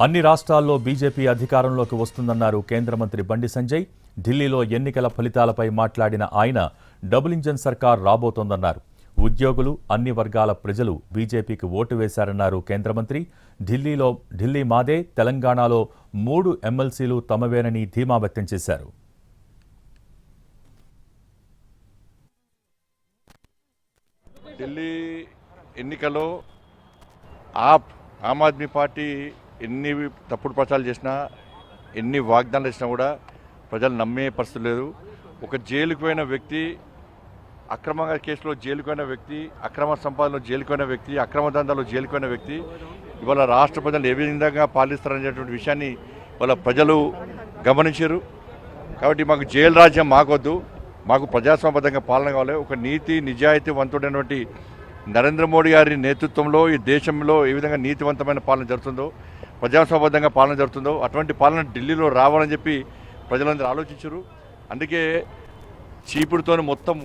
అన్ని రాష్ట్రాల్లో బీజేపీ అధికారంలోకి వస్తుందన్నారు కేంద్ర మంత్రి బండి సంజయ్. ఢిల్లీలో ఎన్నికల ఫలితాలపై మాట్లాడిన ఆయన డబుల్ ఇంజన్ సర్కార్ రాబోతోందన్నారు. ఉద్యోగులు, అన్ని వర్గాల ప్రజలు బీజేపీకి ఓటు వేశారన్నారు కేంద్ర మంత్రి. ఢిల్లీ మాదే, తెలంగాణలో 3 ఎమ్మెల్సీలు తమవేనని ధీమా వ్యక్తం చేశారు. ఢిల్లీ ఎన్నికల్లో ఆమ్ ఆద్మీ పార్టీ ఎన్ని తప్పుడు ప్రచారాలు చేసినా, ఎన్ని వాగ్దానాలు చేసినా కూడా ప్రజలు నమ్మే పరిస్థితి లేదు. ఒక జైలుకు పోయిన వ్యక్తి, అక్రమంగా కేసులో జైలుకు పోయిన వ్యక్తి, అక్రమ సంపాదనలో జైలుకు పోయిన వ్యక్తి, అక్రమ దందాలో జైలుకు పోయిన వ్యక్తి ఇవాళ రాష్ట్ర ప్రజలు ఏ విధంగా పాలిస్తారనేటువంటి విషయాన్ని వాళ్ళ ప్రజలు గమనించారు. కాబట్టి మాకు జైలు రాజ్యం మాకొద్దు, మాకు ప్రజాస్వామ్యబద్ధంగా పాలన కావాలి. ఒక నీతి నిజాయితీ వంతుడైనటువంటి నరేంద్ర మోడీ గారి నేతృత్వంలో ఈ దేశంలో ఏ విధంగా నీతివంతమైన పాలన జరుగుతుందో, ప్రజాస్వామ్యబద్ధంగా పాలన జరుగుతుందో అటువంటి పాలన ఢిల్లీలో రావాలని చెప్పి ప్రజలందరూ ఆలోచించారు. అందుకే చీపుడుతో మొత్తం